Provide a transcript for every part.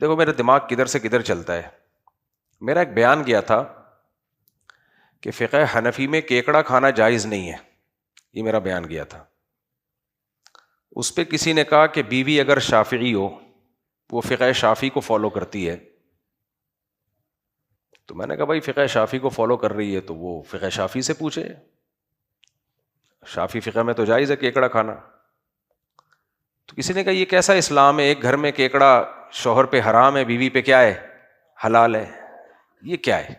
دیکھو میرا دماغ کدھر سے کدھر چلتا ہے. میرا ایک بیان گیا تھا کہ فقہ حنفی میں کیکڑا کھانا جائز نہیں ہے, یہ میرا بیان گیا تھا. اس پہ کسی نے کہا کہ بیوی اگر شافعی ہو, وہ فقہ شافعی کو فالو کرتی ہے. تو میں نے کہا بھائی فقہ شافعی کو فالو کر رہی ہے تو وہ فقہ شافعی سے پوچھے, شافعی فقہ میں تو جائز ہے کیکڑا کھانا. تو کسی نے کہا یہ کیسا اسلام ہے, ایک گھر میں کیکڑا شوہر پہ حرام ہے, بیوی پہ کیا ہے, حلال ہے, یہ کیا ہے؟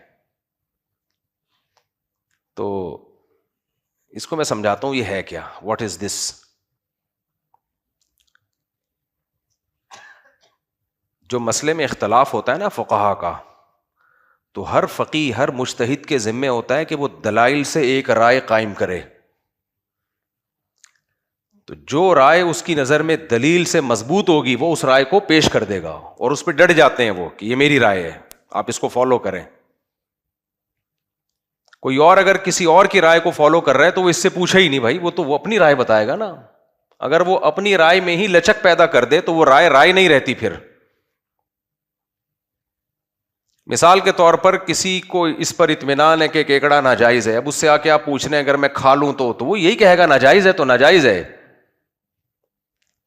تو اس کو میں سمجھاتا ہوں یہ ہے کیا, واٹ از دس. جو مسئلے میں اختلاف ہوتا ہے نا فقہا کا, تو ہر فقیہ ہر مجتہد کے ذمے ہوتا ہے کہ وہ دلائل سے ایک رائے قائم کرے. تو جو رائے اس کی نظر میں دلیل سے مضبوط ہوگی وہ اس رائے کو پیش کر دے گا, اور اس پہ ڈٹ جاتے ہیں وہ کہ یہ میری رائے ہے, آپ اس کو فالو کریں. کوئی اور اگر کسی اور کی رائے کو فالو کر رہا ہے تو وہ اس سے پوچھے ہی نہیں بھائی, وہ تو وہ اپنی رائے بتائے گا نا. اگر وہ اپنی رائے میں ہی لچک پیدا کر دے تو وہ رائے نہیں رہتی. پھر مثال کے طور پر کسی کو اس پر اطمینان ہے کہ کیکڑا ناجائز ہے, اب اس سے آ کے آپ پوچھ رہے ہیں اگر میں کھا لوں تو وہ یہی کہے گا ناجائز ہے تو ناجائز ہے.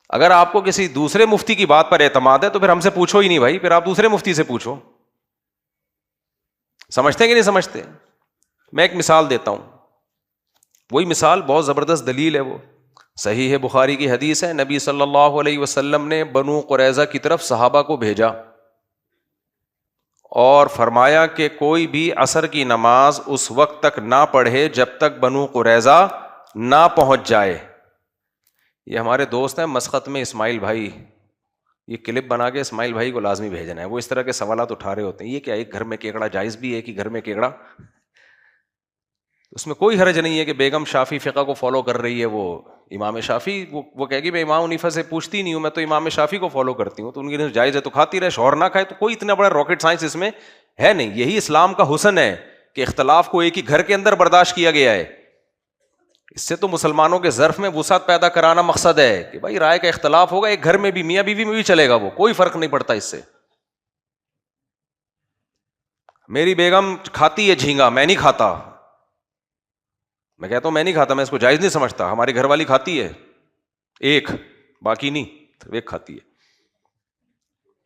اگر آپ کو کسی دوسرے مفتی کی بات پر اعتماد ہے تو پھر ہم سے پوچھو ہی نہیں بھائی, پھر آپ دوسرے مفتی سے پوچھو. سمجھتے ہیں کہ نہیں سمجھتے؟ میں ایک مثال دیتا ہوں, وہی مثال بہت زبردست دلیل ہے. وہ صحیح ہے, بخاری کی حدیث ہے, نبی صلی اللہ علیہ وسلم نے بنو قریظہ کی طرف صحابہ کو بھیجا اور فرمایا کہ کوئی بھی عصر کی نماز اس وقت تک نہ پڑھے جب تک بنو قریظہ نہ پہنچ جائے. یہ ہمارے دوست ہیں مسقط میں اسماعیل بھائی, یہ کلپ بنا کے اسماعیل بھائی کو لازمی بھیجنا ہے. وہ اس طرح کے سوالات اٹھا رہے ہوتے ہیں, یہ کیا ایک گھر میں کیکڑا جائز بھی ہے کہ گھر میں کیکڑا, اس میں کوئی حرج نہیں ہے کہ بیگم شافعی فقہ کو فالو کر رہی ہے, وہ امام شافعی وہ کہے گی میں امام حنیفہ سے پوچھتی نہیں ہوں, میں تو امام شافعی کو فالو کرتی ہوں, تو ان کی جائز ہے تو کھاتی رہے, شوہر نہ کھائے. تو کوئی اتنا بڑا راکٹ سائنس اس میں ہے نہیں. یہی اسلام کا حسن ہے کہ اختلاف کو ایک ہی گھر کے اندر برداشت کیا گیا ہے. اس سے تو مسلمانوں کے ظرف میں وسعت پیدا کرانا مقصد ہے کہ بھائی رائے کا اختلاف ہوگا, ایک گھر میں بھی میاں بیوی میں بھی چلے گا, وہ کوئی فرق نہیں پڑتا اس سے. میری بیگم کھاتی ہے جھینگا, میں نہیں کھاتا, میں کہتا ہوں میں نہیں کھاتا, میں اس کو جائز نہیں سمجھتا. ہماری گھر والی کھاتی ہے ایک, باقی نہیں, ایک کھاتی ہے,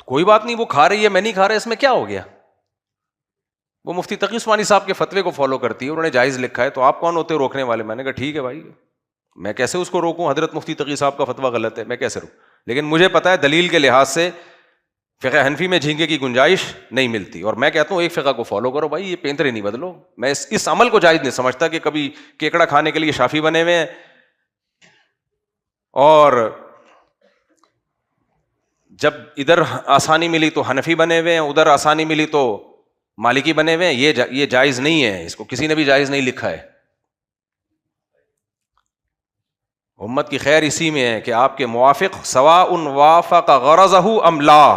کوئی بات نہیں, وہ کھا رہی ہے میں نہیں کھا رہا, اس میں کیا ہو گیا. وہ مفتی تقی عثمانی صاحب کے فتوے کو فالو کرتی ہے, انہوں نے جائز لکھا ہے, تو آپ کون ہوتے روکنے والے. میں نے کہا ٹھیک ہے بھائی, میں کیسے اس کو روکوں, حضرت مفتی تقی صاحب کا فتویٰ غلط ہے, میں کیسے روکوں. لیکن مجھے پتا ہے دلیل کے لحاظ سے فقہ حنفی میں جھینگے کی گنجائش نہیں ملتی, اور میں کہتا ہوں ایک فقہ کو فالو کرو بھائی, یہ پینترے نہیں بدلو. میں اس عمل کو جائز نہیں سمجھتا کہ کبھی کیکڑا کھانے کے لیے شافعی بنے ہوئے ہیں اور جب ادھر آسانی ملی تو حنفی بنے ہوئے ہیں, ادھر آسانی ملی تو مالکی بنے ہوئے ہیں. یہ جائز نہیں ہے, اس کو کسی نے بھی جائز نہیں لکھا ہے. امت کی خیر اسی میں ہے کہ آپ کے موافق سواء وافق غرضہ ام لا,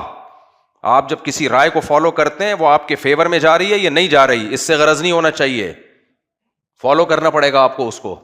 آپ جب کسی رائے کو فالو کرتے ہیں وہ آپ کے فیور میں جا رہی ہے یا نہیں جا رہی, اس سے غرض نہیں ہونا چاہیے, فالو کرنا پڑے گا آپ کو اس کو.